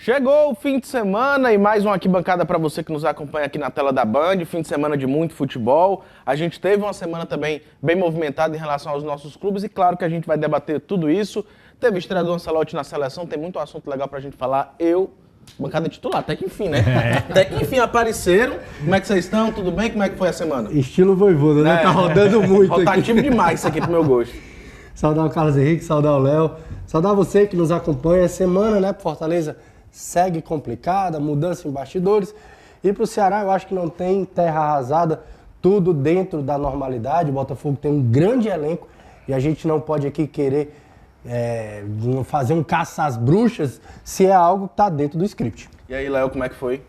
Chegou o fim de semana e mais uma arquibancada para você que nos acompanha aqui na tela da Band. Fim de semana de muito futebol. A gente teve uma semana também bem movimentada em relação aos nossos clubes e claro que a gente vai debater tudo isso. Teve estreia do Ancelotti na seleção, tem muito assunto legal pra gente falar. Bancada titular, até que enfim, né? Até que enfim apareceram. Como é que vocês estão? Tudo bem? Como é que foi a semana? Estilo Voivoda, né? Tá rodando muito aqui. Rotativo demais isso aqui pro meu gosto. Saudar o Carlos Henrique, saudar o Léo. Saudar você que nos acompanha. Semana, né, pro Fortaleza segue complicada, mudança em bastidores. E pro Ceará eu acho que não tem terra arrasada, tudo dentro da normalidade. O Botafogo tem um grande elenco e a gente não pode aqui querer fazer um caça às bruxas se é algo que está dentro do script. E aí, Léo, como é que foi?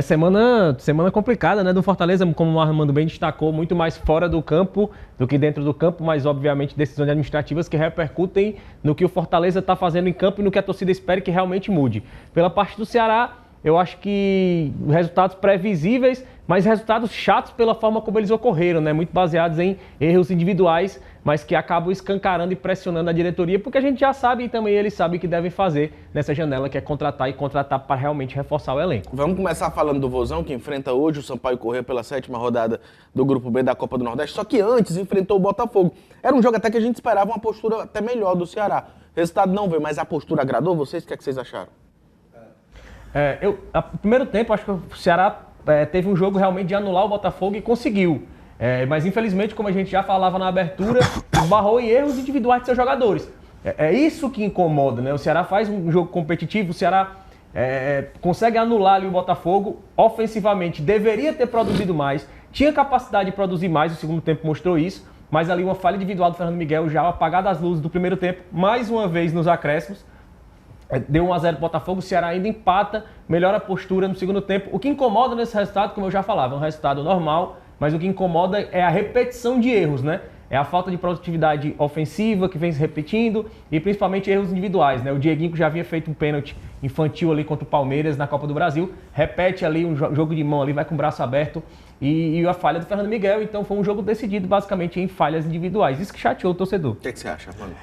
Semana complicada, né? Do Fortaleza, como o Armando bem destacou, muito mais fora do campo do que dentro do campo, mas obviamente decisões administrativas que repercutem no que o Fortaleza está fazendo em campo e no que a torcida espera que realmente mude. Pela parte do Ceará, eu acho que resultados previsíveis, mas resultados chatos pela forma como eles ocorreram, né? Muito baseados em erros individuais, mas que acabam escancarando e pressionando a diretoria, porque a gente já sabe e também eles sabem o que devem fazer nessa janela, que é contratar para realmente reforçar o elenco. Vamos começar falando do Vozão, que enfrenta hoje o Sampaio Corrêa pela 7ª rodada do Grupo B da Copa do Nordeste, só que antes enfrentou o Botafogo. Era um jogo até que a gente esperava uma postura até melhor do Ceará. O resultado não veio, mas a postura agradou vocês? O que é que vocês acharam? No primeiro tempo, acho que o Ceará teve um jogo realmente de anular o Botafogo e conseguiu. Mas infelizmente, como a gente já falava na abertura, esbarrou em erros individuais de seus jogadores. É isso que incomoda, né? O Ceará faz um jogo competitivo, o Ceará consegue anular ali o Botafogo ofensivamente. Deveria ter produzido mais, tinha capacidade de produzir mais, o segundo tempo mostrou isso, mas ali uma falha individual do Fernando Miguel, já apagada as luzes do primeiro tempo, mais uma vez nos acréscimos. Deu 1-0 pro Botafogo, o Ceará ainda empata, melhora a postura no segundo tempo. O que incomoda nesse resultado, como eu já falava, é um resultado normal, mas o que incomoda é a repetição de erros, né? É a falta de produtividade ofensiva que vem se repetindo e principalmente erros individuais, né? O Dieguinho, que já havia feito um pênalti infantil ali contra o Palmeiras na Copa do Brasil, repete ali um jogo de mão ali, vai com o braço aberto e a falha do Fernando Miguel. Então foi um jogo decidido basicamente em falhas individuais. Isso que chateou o torcedor. O que você acha, mano?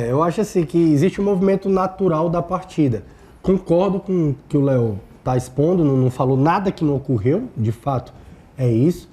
Eu acho assim que existe um movimento natural da partida. Concordo com o que o Léo está expondo, não falou nada que não ocorreu, de fato é isso.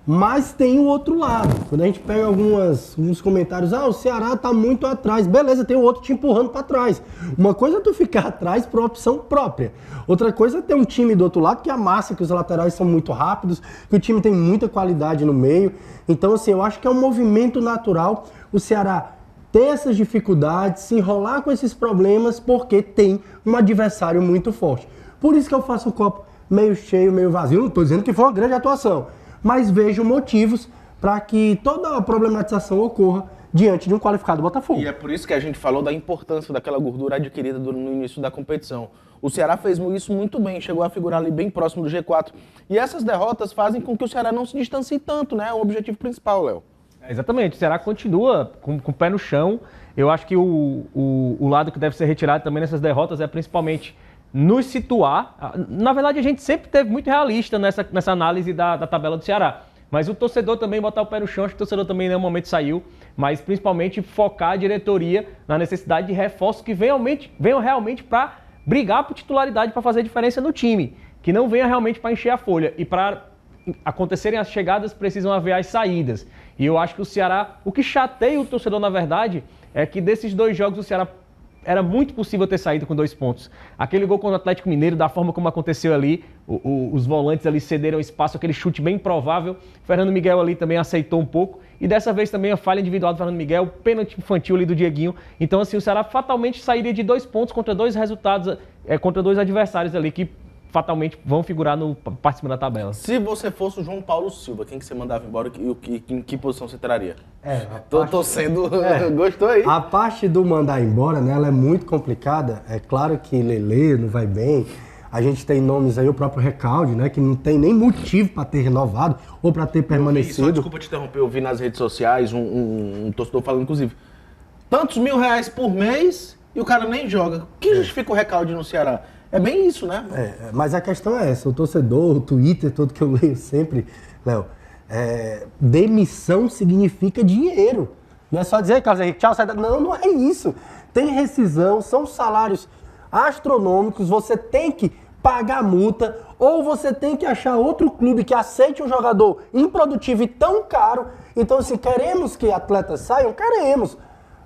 Mas tem o outro lado. Quando a gente pega alguns comentários, o Ceará está muito atrás. Beleza, tem o outro te empurrando para trás. Uma coisa é tu ficar atrás por opção própria. Outra coisa é ter um time do outro lado que amassa, que os laterais são muito rápidos, que o time tem muita qualidade no meio. Então, assim, eu acho que é um movimento natural o Ceará ter essas dificuldades, se enrolar com esses problemas, porque tem um adversário muito forte. Por isso que eu faço o copo meio cheio, meio vazio. Não estou dizendo que foi uma grande atuação, mas vejo motivos para que toda a problematização ocorra diante de um qualificado Botafogo. E é por isso que a gente falou da importância daquela gordura adquirida no início da competição. O Ceará fez isso muito bem, chegou a figurar ali bem próximo do G4. E essas derrotas fazem com que o Ceará não se distancie tanto, né? É o objetivo principal, Léo. Exatamente, o Ceará continua com o pé no chão. Eu acho que o lado que deve ser retirado também nessas derrotas é principalmente nos situar. Na verdade, a gente sempre teve muito realista nessa análise da tabela do Ceará. Mas o torcedor também botar o pé no chão, acho que o torcedor também em nenhum momento saiu, mas principalmente focar a diretoria na necessidade de reforços que venham realmente para brigar por titularidade, para fazer diferença no time, que não venha realmente para encher a folha. E para acontecerem as chegadas, precisam haver as saídas. E eu acho que o Ceará, o que chateia o torcedor, na verdade, é que desses 2 jogos o Ceará era muito possível ter saído com 2 pontos. Aquele gol contra o Atlético Mineiro, da forma como aconteceu ali, os volantes ali cederam espaço, aquele chute bem improvável. O Fernando Miguel ali também aceitou um pouco. E dessa vez também a falha individual do Fernando Miguel, o pênalti infantil ali do Dieguinho. Então, assim, o Ceará fatalmente sairia de 2 pontos contra 2 resultados, contra 2 adversários ali que fatalmente vão figurar participando da tabela. Se você fosse o João Paulo Silva, quem que você mandava embora e em que posição você traria? Tô sendo... Gostou aí? A parte do mandar embora, né, ela é muito complicada. É claro que Lelê não vai bem. A gente tem nomes aí, o próprio Recalde, né, que não tem nem motivo para ter renovado ou para ter permanecido. Só desculpa te interromper, eu vi nas redes sociais um torcedor falando, inclusive, tantos R$1.000 por mês e o cara nem joga. O que justifica o Recalde no Ceará? É bem isso, né? Mas a questão é essa, o torcedor, o Twitter, todo que eu leio sempre, Léo, demissão significa dinheiro. Não é só dizer, Carlos Henrique, tchau, sai da... Não é isso. Tem rescisão, são salários astronômicos, você tem que pagar multa, ou você tem que achar outro clube que aceite um jogador improdutivo e tão caro. Então, se queremos que atletas saiam, queremos.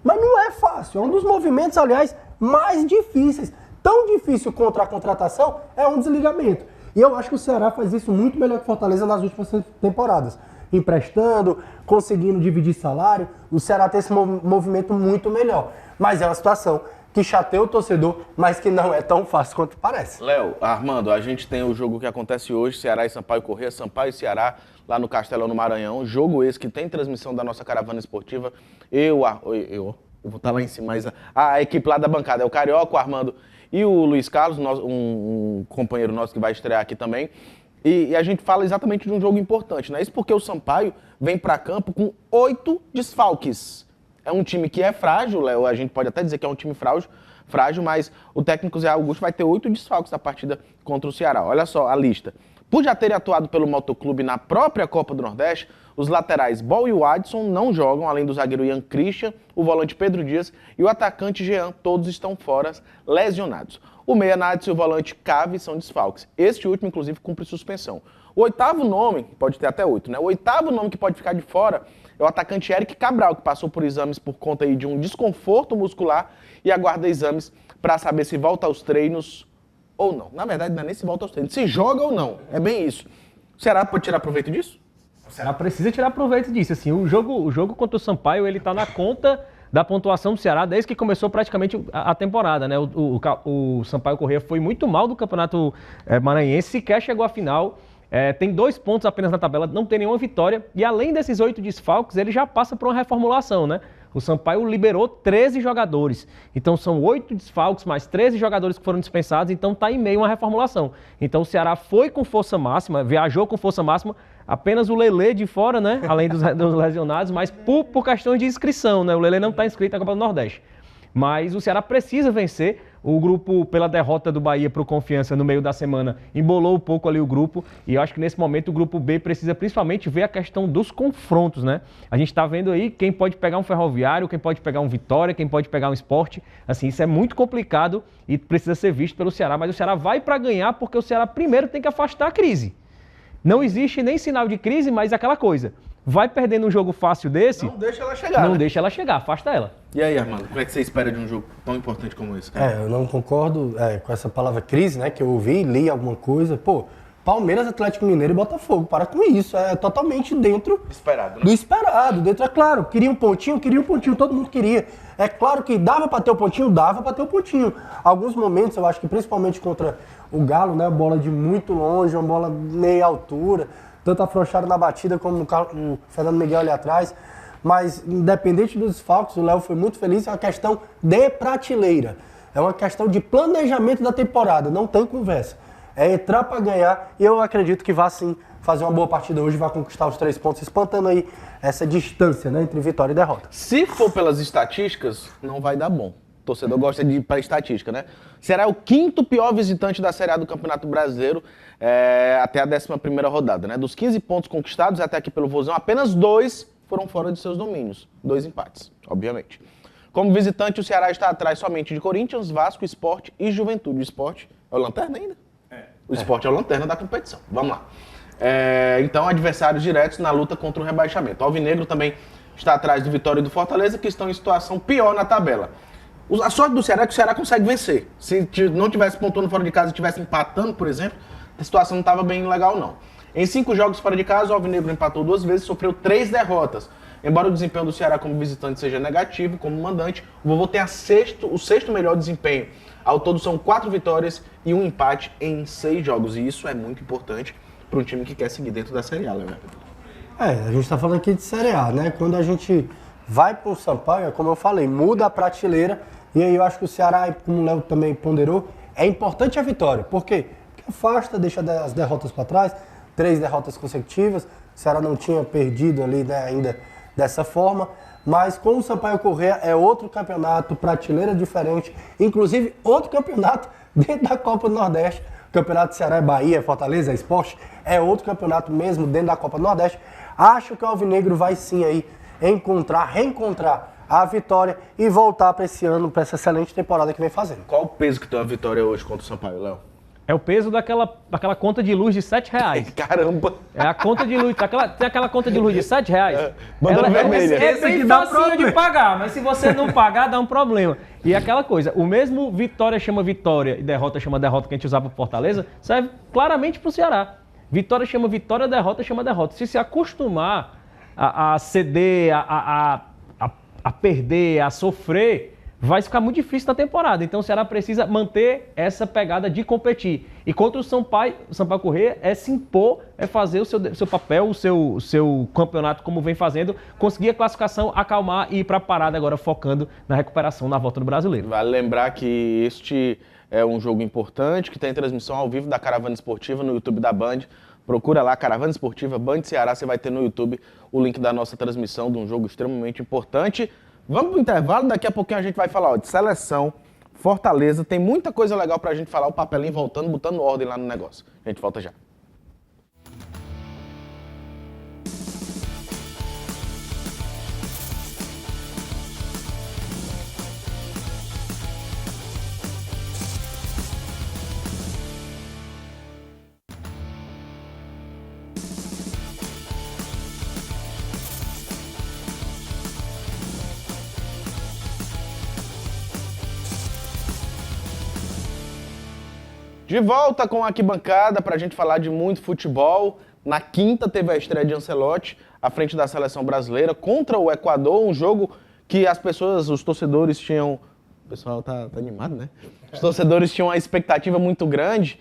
Mas não é fácil. É um dos movimentos, aliás, mais difíceis. Tão difícil contra a contratação é um desligamento. E eu acho que o Ceará faz isso muito melhor que o Fortaleza nas últimas temporadas. Emprestando, conseguindo dividir salário. O Ceará tem esse movimento muito melhor. Mas é uma situação que chateia o torcedor, mas que não é tão fácil quanto parece. Léo, Armando, a gente tem o jogo que acontece hoje, Ceará e Sampaio Corrêa, Sampaio e Ceará, lá no Castelão, no Maranhão. Jogo esse que tem transmissão da nossa caravana esportiva. Eu vou estar lá em cima, mas a equipe lá da bancada é o Carioca, o Armando e o Luiz Carlos, um companheiro nosso que vai estrear aqui também. E a gente fala exatamente de um jogo importante, né? Isso porque o Sampaio vem para campo com 8 desfalques. É um time que é frágil, Léo, a gente pode até dizer que é um time frágil, mas o técnico Zé Augusto vai ter 8 desfalques na partida contra o Ceará. Olha só a lista. Por já terem atuado pelo Motoclube na própria Copa do Nordeste, os laterais Ball e o Adson não jogam, além do zagueiro Ian Christian, o volante Pedro Dias e o atacante Jean, todos estão fora, lesionados. O meia Nádio e o volante Cave são desfalques. Este último, inclusive, cumpre suspensão. O oitavo nome, pode ter até 8, né? O oitavo nome que pode ficar de fora é o atacante Eric Cabral, que passou por exames por conta aí de um desconforto muscular e aguarda exames para saber se volta aos treinos ou não. Na verdade, não é nem se volta aos treinos, se joga ou não. É bem isso. O Ceará pode tirar proveito disso? O Ceará precisa tirar proveito disso. Assim, o jogo contra o Sampaio, ele tá na conta da pontuação do Ceará desde que começou praticamente a temporada, né? O Sampaio Corrêa foi muito mal do Campeonato Maranhense, sequer chegou à final. Tem 2 pontos apenas na tabela, não tem nenhuma vitória. E além desses 8 desfalques, ele já passa por uma reformulação, né? O Sampaio liberou 13 jogadores. Então são 8 desfalques, mais 13 jogadores que foram dispensados, então está em meio a uma reformulação. Então o Ceará foi com força máxima, viajou com força máxima, apenas o Lelê de fora, né? Além dos lesionados, mas por questões de inscrição, né? O Lelê não está inscrito na Copa do Nordeste. Mas o Ceará precisa vencer. O grupo, pela derrota do Bahia para o Confiança no meio da semana, embolou um pouco ali o grupo. E eu acho que nesse momento o grupo B precisa principalmente ver a questão dos confrontos, né? A gente está vendo aí quem pode pegar um Ferroviário, quem pode pegar um Vitória, quem pode pegar um Sport. Assim, isso é muito complicado e precisa ser visto pelo Ceará. Mas o Ceará vai para ganhar porque o Ceará primeiro tem que afastar a crise. Não existe nem sinal de crise, mas aquela coisa. Vai perdendo um jogo fácil desse... Não deixa ela chegar, Não né? deixa ela chegar, afasta ela. E aí, Armando, como é que você espera de um jogo tão importante como esse, cara? Eu não concordo com essa palavra crise, né? Que eu ouvi, li alguma coisa. Pô, Palmeiras, Atlético Mineiro e Botafogo. Para com isso. É totalmente dentro Esperado, né? do esperado. Dentro, é claro, queria um pontinho, todo mundo queria. É claro que dava para ter o pontinho, dava para ter o pontinho. Alguns momentos, eu acho que principalmente contra o Galo, né? Bola de muito longe, uma bola meia altura. Tanto afrouxaram na batida como o Fernando Miguel ali atrás. Mas, independente dos desfalques, o Léo foi muito feliz. É uma questão de prateleira. É uma questão de planejamento da temporada. Não tem conversa. É entrar para ganhar. E eu acredito que vai, sim, fazer uma boa partida hoje. Vai conquistar os 3 pontos, espantando aí essa distância, né, entre vitória e derrota. Se for pelas estatísticas, não vai dar bom. O torcedor gosta de ir para estatística, né? Será o 5º pior visitante da Série A do Campeonato Brasileiro até a 11ª rodada, né? Dos 15 pontos conquistados até aqui pelo Vozão, apenas 2 foram fora de seus domínios. 2 empates, obviamente. Como visitante, o Ceará está atrás somente de Corinthians, Vasco, Sport e Juventude. O Sport é o lanterna ainda? O Sport é o lanterna da competição. Vamos lá. Então, adversários diretos na luta contra o rebaixamento. O Alvinegro também está atrás do Vitória e do Fortaleza, que estão em situação pior na tabela. A sorte do Ceará é que o Ceará consegue vencer. Se não tivesse pontuando fora de casa e estivesse empatando, por exemplo, a situação não estava bem legal, não. Em 5 jogos fora de casa, o Alvinegro empatou 2 vezes e sofreu 3 derrotas. Embora o desempenho do Ceará como visitante seja negativo, como mandante, o Vovô tem o 6º melhor desempenho. Ao todo são 4 vitórias e 1 empate em 6 jogos. E isso é muito importante para um time que quer seguir dentro da Série A, né? A gente está falando aqui de Série A, né? Quando a gente vai para o Sampaio, como eu falei, muda a prateleira. E aí eu acho que o Ceará, como o Léo também ponderou, é importante a vitória. Por quê? Porque afasta, deixa as derrotas para trás, 3 derrotas consecutivas. O Ceará não tinha perdido ali, né, ainda dessa forma. Mas com o Sampaio Corrêa é outro campeonato, prateleira diferente. Inclusive outro campeonato dentro da Copa do Nordeste. O campeonato Ceará é Bahia, é Fortaleza, é Sport. É outro campeonato mesmo dentro da Copa do Nordeste. Acho que o Alvinegro vai sim aí reencontrar a vitória e voltar para esse ano, para essa excelente temporada que vem fazendo. Qual o peso que tem uma vitória hoje contra o Sampaio, Léo? É o peso daquela conta de luz de R$7. Caramba! É a conta de luz. Tem aquela conta de luz de R$7. Bandeira vermelha. É bem facinho de pagar, mas se você não pagar, dá um problema. E aquela coisa, o mesmo vitória chama vitória e derrota chama derrota que a gente usava pro Fortaleza, serve claramente pro Ceará. Vitória chama vitória, derrota chama derrota. Se acostumar a ceder, a perder, a sofrer, vai ficar muito difícil na temporada. Então o Ceará precisa manter essa pegada de competir. E contra o Sampaio Corrêa é se impor, é fazer o seu papel, o seu campeonato como vem fazendo, conseguir a classificação, acalmar e ir para a parada agora focando na recuperação na volta do Brasileiro. Vale lembrar que este é um jogo importante, que tem transmissão ao vivo da Caravana Esportiva no YouTube da Band. Procura lá, Caravana Esportiva, Band Ceará, você vai ter no YouTube o link da nossa transmissão de um jogo extremamente importante. Vamos pro intervalo, daqui a pouquinho a gente vai falar de seleção, Fortaleza, tem muita coisa legal pra gente falar, o papelinho voltando, botando ordem lá no negócio. A gente volta já. De volta com a arquibancada para a gente falar de muito futebol. Na quinta teve a estreia de Ancelotti à frente da seleção brasileira contra o Equador, um jogo que as pessoas, os torcedores tinham... O pessoal tá animado, né? Os torcedores tinham uma expectativa muito grande,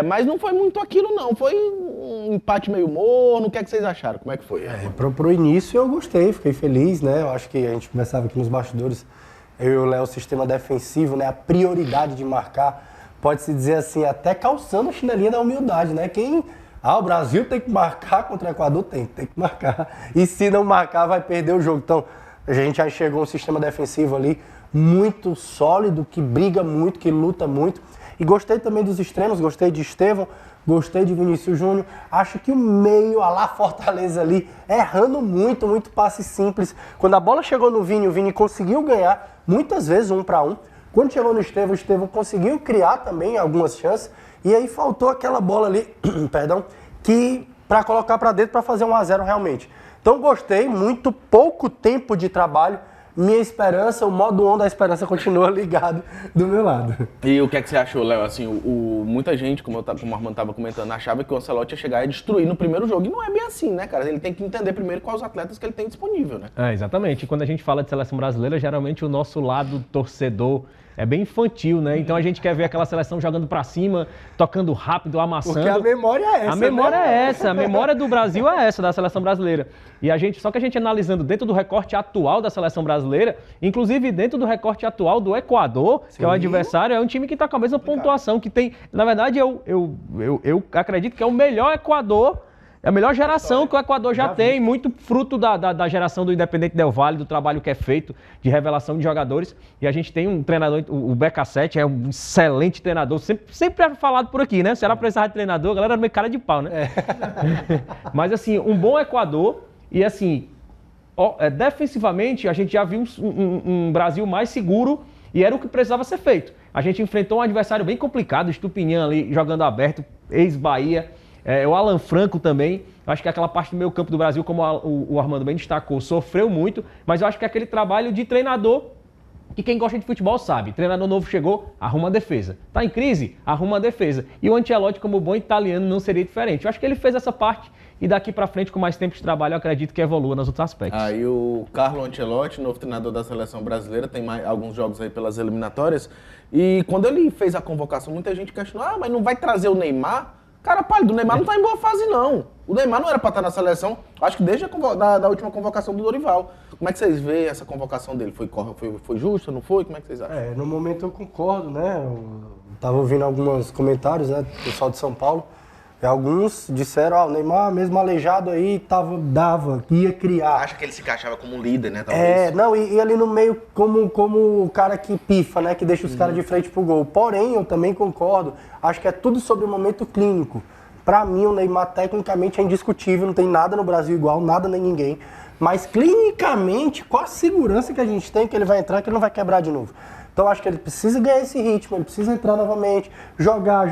mas não foi muito aquilo não, foi um empate meio morno. O que é que vocês acharam? Como é que foi? Pro início eu gostei, fiquei feliz, né? Eu acho que a gente conversava aqui nos bastidores, eu e o Léo, o sistema defensivo, né? A prioridade de marcar, pode-se dizer assim, até calçando a chinelinha da humildade, né? O Brasil tem que marcar contra o Equador? Tem que marcar. E se não marcar, vai perder o jogo. Então, a gente já chegou um sistema defensivo ali muito sólido, que briga muito, que luta muito. E gostei também dos extremos, gostei de Estevão, gostei de Vinícius Júnior. Acho que o meio, a lá Fortaleza ali, errando muito, muito passe simples. Quando a bola chegou no Vini, o Vini conseguiu ganhar, muitas vezes 1 para 1. Quando chegou no Estevão, o Estevão conseguiu criar também algumas chances. E aí faltou aquela bola ali, perdão, que para colocar para dentro para fazer 1-0 realmente. Então gostei, muito pouco tempo de trabalho. Minha esperança, o modo on da esperança continua ligado do meu lado. E o que é que você achou, Léo? Assim, muita gente, como o Armando estava comentando, achava que o Ancelotti ia chegar e destruir no primeiro jogo. E não é bem assim, né, cara? Ele tem que entender primeiro quais os atletas que ele tem disponível, né? Exatamente. E quando a gente fala de seleção brasileira, geralmente o nosso lado torcedor é bem infantil, né? Então a gente quer ver aquela seleção jogando pra cima, tocando rápido, amassando. Porque a memória é essa. A memória é essa. A memória do Brasil é essa, da seleção brasileira. E só que a gente analisando dentro do recorte atual da seleção brasileira, inclusive dentro do recorte atual do Equador, que é o adversário, é um time que tá com a mesma pontuação, que tem, na verdade, eu acredito que é o melhor Equador. É a melhor geração que o Equador já tem, muito fruto da geração do Independente Del Valle, do trabalho que é feito de revelação de jogadores. E a gente tem um treinador, o BK7, é um excelente treinador, sempre é falado por aqui, né? Se ela precisar de treinador, a galera era meio cara de pau, né? Mas assim, um bom Equador e assim, defensivamente a gente já viu um Brasil mais seguro e era o que precisava ser feito. A gente enfrentou um adversário bem complicado, o Estupinhã ali jogando aberto, ex-Bahia. O Alan Franco também, eu acho que aquela parte do meio campo do Brasil, como o Armando bem destacou, sofreu muito, mas eu acho que é aquele trabalho de treinador que quem gosta de futebol sabe. Treinador novo chegou, arruma a defesa. Tá em crise? Arruma a defesa. E o Ancelotti, como bom italiano, não seria diferente. Eu acho que ele fez essa parte e daqui pra frente, com mais tempo de trabalho, eu acredito que evolua nos outros aspectos. Aí o Carlo Ancelotti, novo treinador da seleção brasileira, tem alguns jogos aí pelas eliminatórias, e quando ele fez a convocação, muita gente questionou, mas não vai trazer o Neymar? Cara, pálido, o Neymar não tá em boa fase, não. O Neymar não era pra estar na seleção, acho que desde da última convocação do Dorival. Como é que vocês veem essa convocação dele? Foi justa, não foi? Como é que vocês acham? No momento eu concordo, né? Eu tava ouvindo alguns comentários, né, do pessoal de São Paulo. E alguns disseram, o Neymar, mesmo aleijado aí, ia criar. Acha que ele se encaixava como um líder, né? Talvez. E ali no meio como o cara que pifa, né? Que deixa os caras de frente pro gol. Porém, eu também concordo, acho que é tudo sobre o momento clínico. Pra mim, o Neymar tecnicamente é indiscutível, não tem nada no Brasil igual, nada nem ninguém. mas clinicamente, qual a segurança que a gente tem que ele vai entrar, que ele não vai quebrar de novo? Então eu acho que ele precisa ganhar esse ritmo, ele precisa entrar novamente, jogar.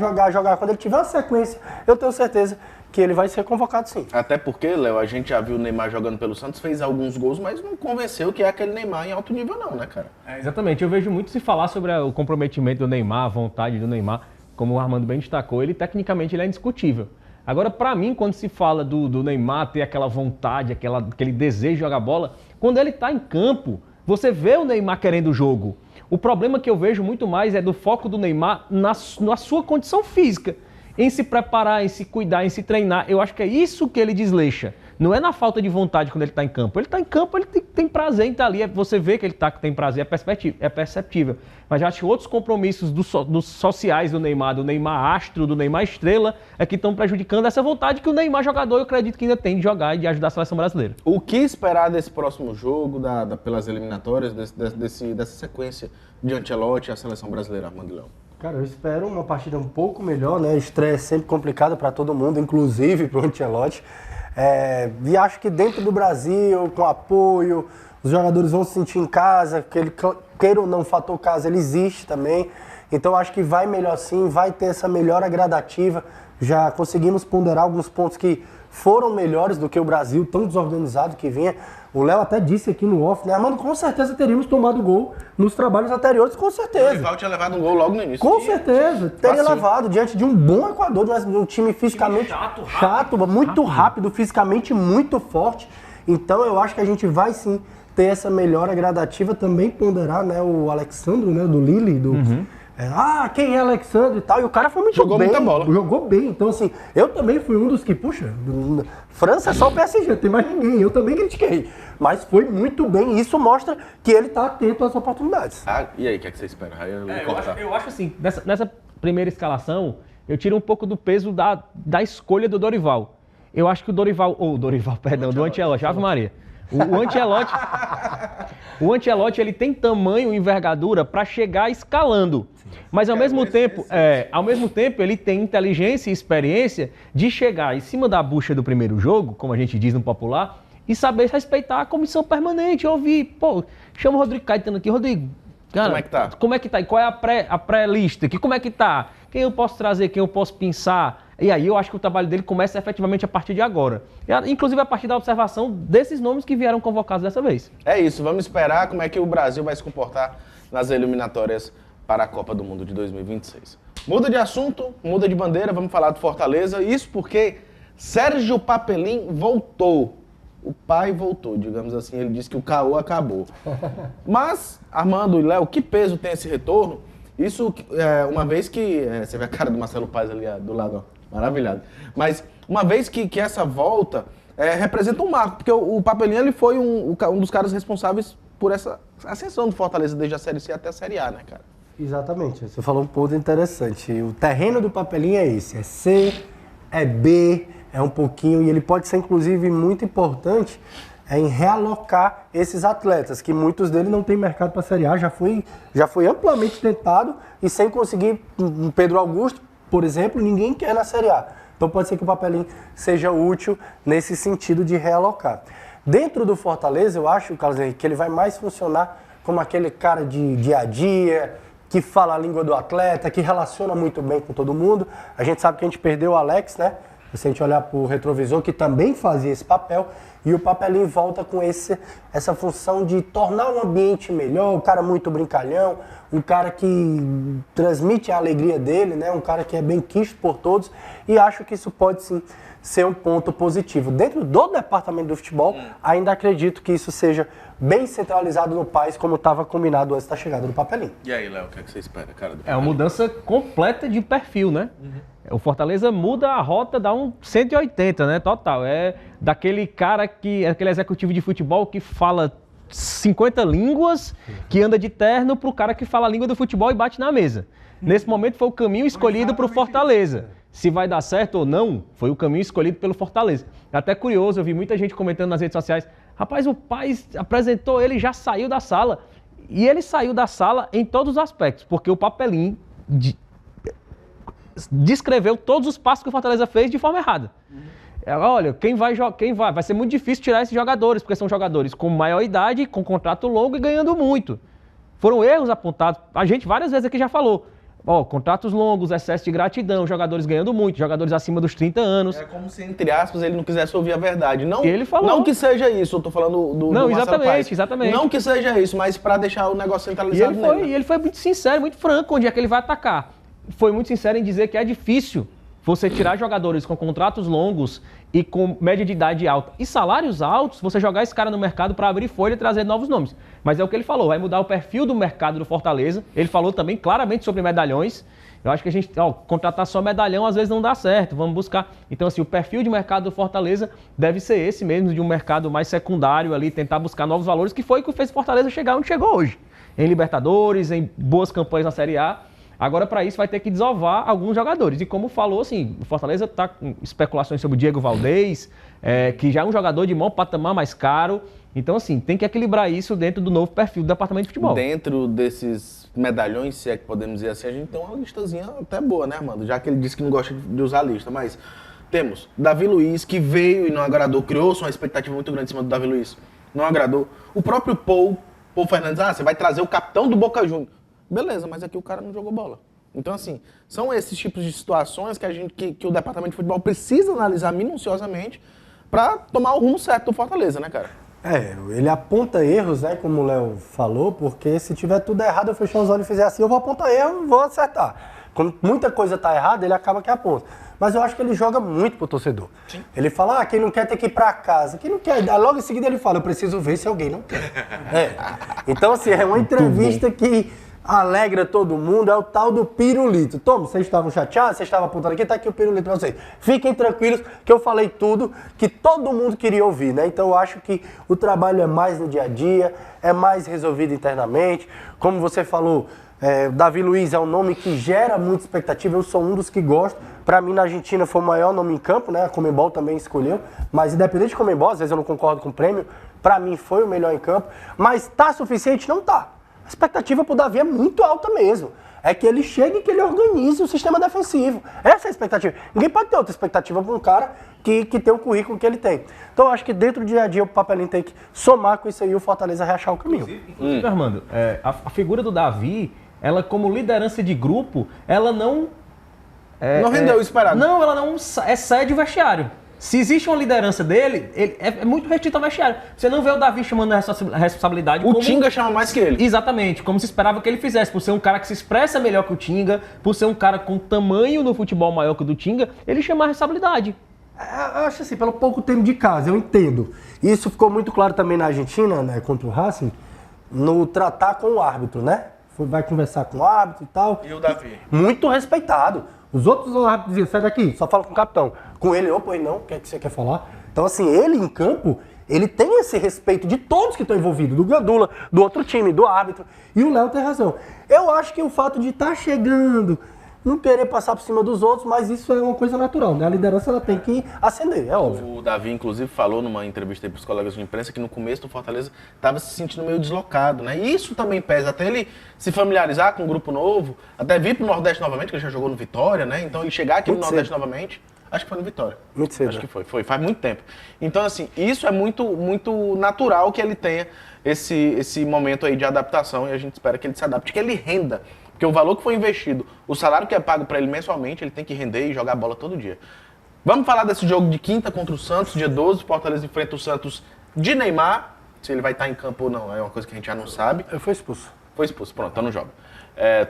Quando ele tiver uma sequência, eu tenho certeza que ele vai ser convocado sim. Até porque, Léo, a gente já viu o Neymar jogando pelo Santos, fez alguns gols, mas não convenceu que é aquele Neymar em alto nível não, né, cara? Exatamente, eu vejo muito se falar sobre o comprometimento do Neymar, a vontade do Neymar, como o Armando bem destacou, ele tecnicamente ele é indiscutível. Agora, pra mim, quando se fala do Neymar ter aquela vontade, aquele desejo de jogar bola, quando ele tá em campo, você vê o Neymar querendo o jogo. O problema que eu vejo muito mais é do foco do Neymar na sua condição física, em se preparar, em se cuidar, em se treinar. Eu acho que é isso que ele desleixa. Não é na falta de vontade quando ele está em campo. Ele está em campo, ele tem prazer em estar ali. Você vê que ele tem prazer, é perceptível. Mas eu acho que outros compromissos dos sociais do Neymar astro, do Neymar estrela, é que estão prejudicando essa vontade que o Neymar jogador, eu acredito que ainda tem de jogar e de ajudar a seleção brasileira. O que esperar desse próximo jogo, pelas eliminatórias, dessa sequência de Ancelotti e a seleção brasileira, Armando Leão? Cara, eu espero uma partida um pouco melhor, né? Estreia é sempre complicada para todo mundo, inclusive para o Ancelotti. E acho que dentro do Brasil, com apoio, os jogadores vão se sentir em casa, que ele, queira ou não, o fator casa, ele existe também. Então acho que vai melhor sim, vai ter essa melhora gradativa. Já conseguimos ponderar alguns pontos que foram melhores do que o Brasil, tão desorganizado que vinha. O Léo até disse aqui no off, né? Armando, com certeza teríamos tomado gol nos trabalhos anteriores, com certeza. O rival tinha levado um gol logo no início. Com certeza, teria levado diante de um bom Equador, de um time fisicamente chato, muito rápido, fisicamente muito forte. Então eu acho que a gente vai sim ter essa melhora gradativa, também ponderar, né, o Alexandro, né, do Lille, quem é Alexandre e tal, e o cara foi muito jogou bem. Muita bola. Jogou bem, então assim, eu também fui um dos que, França é só o PSG, não tem mais ninguém, eu também critiquei, mas foi muito bem, e isso mostra que ele tá atento às oportunidades. E aí, o que é que você espera? Eu acho assim, nessa primeira escalação, eu tiro um pouco do peso da escolha do Dorival. Eu acho que do Ancelotti, Ave Maria. O Ancelotti, ele tem tamanho e envergadura para chegar escalando. Mas ao mesmo tempo, ele tem inteligência e experiência de chegar em cima da bucha do primeiro jogo, como a gente diz no popular, e saber respeitar a comissão permanente, ouvir, chama o Rodrigo Caetano aqui, Rodrigo, cara, como é que tá? E qual é a pré-lista aqui? Como é que tá? Quem eu posso trazer, quem eu posso pensar? E aí eu acho que o trabalho dele começa efetivamente a partir de agora. Inclusive a partir da observação desses nomes que vieram convocados dessa vez. É isso, vamos esperar como é que o Brasil vai se comportar nas eliminatórias para a Copa do Mundo de 2026. Muda de assunto, muda de bandeira, vamos falar do Fortaleza. Isso porque Sérgio Papelim voltou. O pai voltou, digamos assim, ele disse que o caô acabou. Mas, Armando e Léo, que peso tem esse retorno? Isso, uma vez que... você vê a cara do Marcelo Paes ali do lado, ó. Maravilhado. Mas uma vez que essa volta representa um marco, porque o Papelinho ele foi um dos caras responsáveis por essa ascensão do Fortaleza desde a Série C até a Série A, né, cara? Exatamente, você falou um ponto interessante. O terreno do Papelinho é esse, é C, é B, é um pouquinho, e ele pode ser inclusive muito importante em realocar esses atletas, que muitos deles não têm mercado para a Série A, já foi amplamente tentado e sem conseguir. Pedro Augusto, por exemplo, ninguém quer na Série A. Então pode ser que o Papelinho seja útil nesse sentido de realocar. Dentro do Fortaleza, eu acho, Carlos Henrique, que ele vai mais funcionar como aquele cara de dia a dia, que fala a língua do atleta, que relaciona muito bem com todo mundo. A gente sabe que a gente perdeu o Alex, né? Se a gente olhar para o retrovisor, que também fazia esse papel, e o Papelinho volta com essa função de tornar o ambiente melhor, um cara muito brincalhão, um cara que transmite a alegria dele, né? Um cara que é bem quisto por todos, e acho que isso pode sim ser um ponto positivo. Dentro do departamento do futebol, ainda acredito que isso seja bem centralizado no Paes, como estava combinado antes da chegada do Papelinho. E aí, Léo, o que é que você espera, cara? É uma mudança completa de perfil, né? O Fortaleza muda a rota, dá um 180, né? Total. É daquele cara aquele executivo de futebol que fala 50 línguas, que anda de terno, pro cara que fala a língua do futebol e bate na mesa. Nesse momento foi o caminho escolhido pro Fortaleza. Se vai dar certo ou não, foi o caminho escolhido pelo Fortaleza. É até curioso, eu vi muita gente comentando nas redes sociais, rapaz, o Paes apresentou ele, já saiu da sala. E ele saiu da sala em todos os aspectos, porque o Papelinho descreveu todos os passos que o Fortaleza fez de forma errada. olha, vai ser muito difícil tirar esses jogadores, porque são jogadores com maior idade, com contrato longo e ganhando muito. Foram erros apontados, a gente várias vezes aqui já falou. Contratos longos, excesso de gratidão, jogadores ganhando muito, jogadores acima dos 30 anos. É como se, entre aspas, ele não quisesse ouvir a verdade. Não, ele falou. Não que seja isso, eu tô falando do Não, Marcelo Paes. exatamente. Não que seja isso, mas para deixar o negócio centralizado E ele foi muito sincero, muito franco, onde é que ele vai atacar. Foi muito sincero em dizer que é difícil você tirar jogadores com contratos longos e com média de idade alta e salários altos, você jogar esse cara no mercado para abrir folha e trazer novos nomes. Mas é o que ele falou, vai mudar o perfil do mercado do Fortaleza. Ele falou também claramente sobre medalhões. Eu acho que a gente, contratar só medalhão às vezes não dá certo, vamos buscar. Então, assim, o perfil de mercado do Fortaleza deve ser esse mesmo, de um mercado mais secundário ali, tentar buscar novos valores, que foi o que fez o Fortaleza chegar onde chegou hoje. Em Libertadores, em boas campanhas na Série A. Agora, para isso, vai ter que desovar alguns jogadores. E como falou, assim, o Fortaleza está com especulações sobre o Diego Valdez, que já é um jogador de maior patamar mais caro. Então, assim, tem que equilibrar isso dentro do novo perfil do departamento de futebol. Dentro desses medalhões, se é que podemos dizer assim, a gente tem uma listazinha até boa, né, Armando? Já que ele disse que não gosta de usar a lista, mas temos Davi Luiz, que veio e não agradou, criou-se uma expectativa muito grande em cima do Davi Luiz, não agradou. O próprio Paul Fernandes, você vai trazer o capitão do Boca Juniors. Beleza, mas aqui o cara não jogou bola. Então, assim, são esses tipos de situações que o departamento de futebol precisa analisar minuciosamente para tomar o rumo certo do Fortaleza, né, cara? Ele aponta erros, né, como o Léo falou, porque se tiver tudo errado, eu fechar os olhos e fizer assim, eu vou apontar erro e vou acertar. Quando muita coisa tá errada, ele acaba que aponta. Mas eu acho que ele joga muito pro torcedor. Sim. Ele fala, quem não quer ter que ir pra casa, quem não quer. Logo em seguida ele fala, eu preciso ver se alguém não quer. Então, assim, é uma entrevista que alegra todo mundo, é o tal do pirulito. Tom, vocês estavam chateados, vocês estavam apontando aqui, tá aqui o pirulito pra vocês. Fiquem tranquilos que eu falei tudo que todo mundo queria ouvir, né? Então eu acho que o trabalho é mais no dia a dia, é mais resolvido internamente. Como você falou, Davi Luiz é um nome que gera muita expectativa, eu sou um dos que gosto. Pra mim, na Argentina, foi o maior nome em campo, né? A Conmebol também escolheu. Mas independente de Conmebol, às vezes eu não concordo com o prêmio, pra mim foi o melhor em campo. Mas tá suficiente? Não tá. A expectativa pro Davi é muito alta mesmo. É que ele chegue e que ele organize o sistema defensivo. Essa é a expectativa. Ninguém pode ter outra expectativa para um cara que tem o currículo que ele tem. Então eu acho que dentro do dia a dia o Papelinho tem que somar com isso aí e o Fortaleza reachar o caminho. Inclusive, Armando, a figura do Davi, ela como liderança de grupo, ela não... não rendeu o esperado. Não, ela não excede o vestiário. Se existe uma liderança dele, ele é muito restrito ao vestiário. Você não vê o Davi chamando a responsabilidade o Tinga chama mais que ele. Exatamente, como se esperava que ele fizesse. Por ser um cara que se expressa melhor que o Tinga, por ser um cara com tamanho no futebol maior que o do Tinga, ele chama a responsabilidade. Eu acho assim, pelo pouco tempo de casa, eu entendo. Isso ficou muito claro também na Argentina, né, contra o Racing, no tratar com o árbitro, né? Vai conversar com o árbitro e tal. E o Davi? Muito respeitado. Os outros árbitros diziam, sai daqui, só fala com o capitão. Com ele, pois não, o que é que você quer falar? Então, assim, ele em campo, ele tem esse respeito de todos que estão envolvidos, do Gandula, do outro time, do árbitro. E o Léo tem razão. Eu acho que o fato de estar chegando, não querer passar por cima dos outros, mas isso é uma coisa natural, né? A liderança ela tem que ascender, é óbvio. O Davi, inclusive, falou numa entrevista aí para os colegas de imprensa que no começo do Fortaleza estava se sentindo meio deslocado, né? E isso também pesa, até ele se familiarizar com um grupo novo, até vir para o Nordeste novamente, que ele já jogou no Vitória, né? Então ele chegar aqui no Nordeste novamente, acho que foi no Vitória. Muito cedo. Acho que foi, faz muito tempo. Então, assim, isso é muito natural que ele tenha esse momento aí de adaptação e a gente espera que ele se adapte, que ele renda. Porque o valor que foi investido, o salário que é pago para ele mensalmente, ele tem que render e jogar bola todo dia. Vamos falar desse jogo de quinta contra o Santos, dia 12, o Fortaleza enfrenta o Santos de Neymar. Se ele vai estar em campo ou não, é uma coisa que a gente já não sabe. Foi expulso. Foi expulso, pronto, então não joga.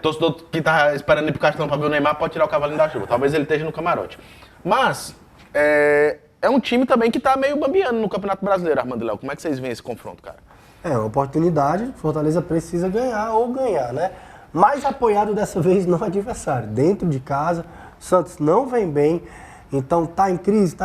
Torcedor que tá esperando ir pro Castelão para ver o Neymar pode tirar o cavalinho da chuva. Talvez ele esteja no camarote. Mas, é um time também que tá meio bambiando no Campeonato Brasileiro, Armando e Léo. Como é que vocês veem esse confronto, cara? Uma oportunidade, Fortaleza precisa ganhar ou ganhar, né? Mais apoiado dessa vez no adversário, dentro de casa. O Santos não vem bem, então tá em crise,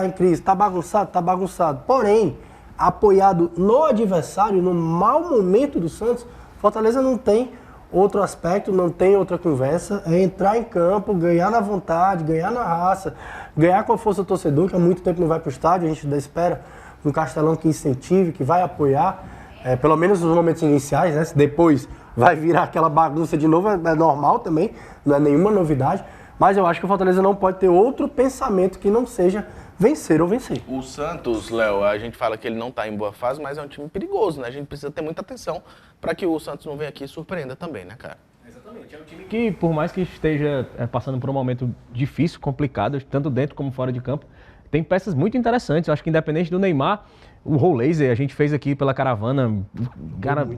tá bagunçado. Porém, apoiado no adversário, no mau momento do Santos, Fortaleza não tem outro aspecto, não tem outra conversa, é entrar em campo, ganhar na vontade, ganhar na raça, ganhar com a força do torcedor, que há muito tempo não vai pro estádio, a gente ainda espera um Castelão que incentive, que vai apoiar, pelo menos nos momentos iniciais, né? Se depois vai virar aquela bagunça de novo, é normal também, não é nenhuma novidade, Mas eu acho que o Fortaleza não pode ter outro pensamento que não seja vencer ou vencer. O Santos, Léo, a gente fala que ele não está em boa fase, mas é um time perigoso, né? A gente precisa ter muita atenção para que o Santos não venha aqui e surpreenda também, né, cara? Exatamente. É um time que, por mais que esteja passando por um momento difícil, complicado, tanto dentro como fora de campo, tem peças muito interessantes. Eu acho que independente do Neymar, o Rollaser, a gente fez aqui pela caravana, o cara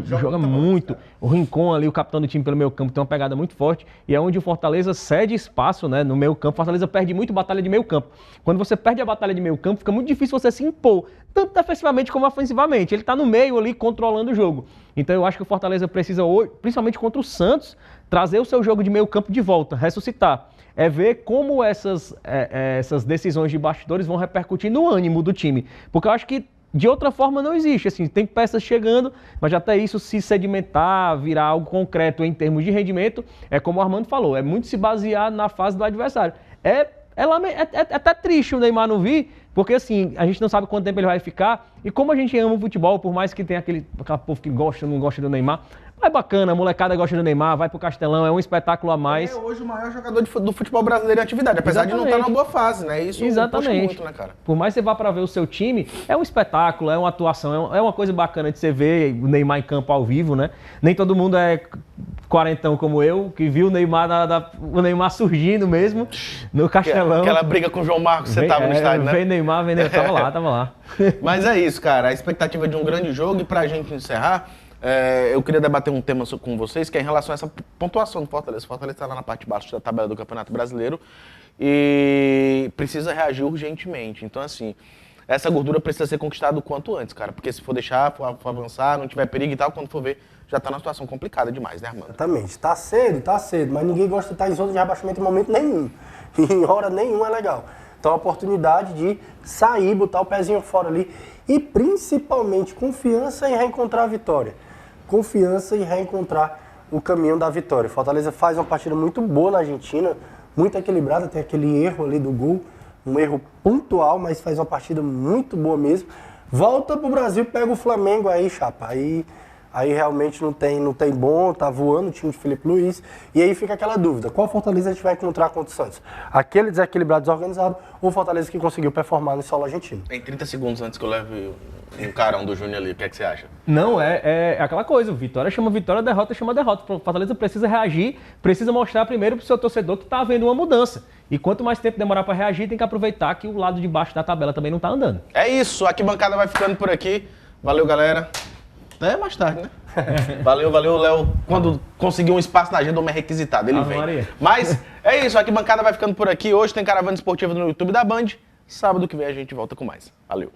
joga muito. O Rincon ali, o capitão do time pelo meio campo, tem uma pegada muito forte. E é onde o Fortaleza cede espaço, né, no meio campo. O Fortaleza perde muito batalha de meio campo. Quando você perde a batalha de meio campo, fica muito difícil você se impor, tanto defensivamente como ofensivamente. Ele está no meio ali, controlando o jogo. Então eu acho que o Fortaleza precisa hoje, principalmente contra o Santos, trazer o seu jogo de meio campo de volta, ressuscitar. É ver como essas decisões de bastidores vão repercutir no ânimo do time. Porque eu acho que de outra forma não existe. Assim, tem peças chegando, mas já até isso se sedimentar, virar algo concreto em termos de rendimento, é como o Armando falou, é muito se basear na fase do adversário. É até triste o Neymar não vir, porque assim, a gente não sabe quanto tempo ele vai ficar, e como a gente ama o futebol, por mais que tenha aquela povo que gosta ou não gosta do Neymar, é bacana, a molecada gosta do Neymar, vai pro Castelão, é um espetáculo a mais. É hoje o maior jogador do futebol brasileiro em atividade, apesar de não estar numa boa fase, né? Isso puxa muito, né, cara? Por mais que você vá para ver o seu time, é um espetáculo, é uma atuação, é uma coisa bacana de você ver o Neymar em campo ao vivo, né? Nem todo mundo é quarentão como eu, que viu o Neymar surgindo mesmo no Castelão. Aquela briga com o João Marcos, você tava no estádio, né? Vem Neymar, tava lá. Mas é isso, cara, a expectativa de um grande jogo, e pra gente encerrar, eu queria debater um tema com vocês, que é em relação a essa pontuação do Fortaleza. O Fortaleza está lá na parte de baixo da tabela do Campeonato Brasileiro e precisa reagir urgentemente. Então, assim, essa gordura precisa ser conquistada o quanto antes, cara. Porque se for deixar, for avançar, não tiver perigo e tal, quando for ver, já está numa situação complicada demais, né, Armando? Exatamente. Tá cedo, mas ninguém gosta de estar em zona de rebaixamento em momento nenhum. Em hora nenhuma é legal. Então, a oportunidade de sair, botar o pezinho fora ali e, principalmente, confiança em reencontrar a vitória. Confiança em reencontrar o caminho da vitória. Fortaleza faz uma partida muito boa na Argentina, muito equilibrada, tem aquele erro ali do gol, um erro pontual, mas faz uma partida muito boa mesmo. Volta pro Brasil, pega o Flamengo aí, chapa. Aí realmente não tem bom, tá voando o time de Felipe Luiz. E aí fica aquela dúvida, qual Fortaleza a gente vai encontrar contra o Santos? Aquele desequilibrado, desorganizado, ou Fortaleza que conseguiu performar no solo argentino? Em 30 segundos antes que eu leve um carão do Júnior ali, o que é que você acha? Não, é aquela coisa, vitória chama vitória, derrota chama derrota. O Fortaleza precisa reagir, precisa mostrar primeiro pro seu torcedor que tá havendo uma mudança. E quanto mais tempo demorar para reagir, tem que aproveitar que o lado de baixo da tabela também não tá andando. É isso, a arquibancada vai ficando por aqui. Valeu, galera. Até mais tarde, né? Valeu, Léo. Quando conseguir um espaço na agenda, eu me requisitado, ele vem. Maria. Mas é isso, a arquibancada vai ficando por aqui. Hoje tem Caravana Esportiva no YouTube da Band. Sábado que vem a gente volta com mais. Valeu.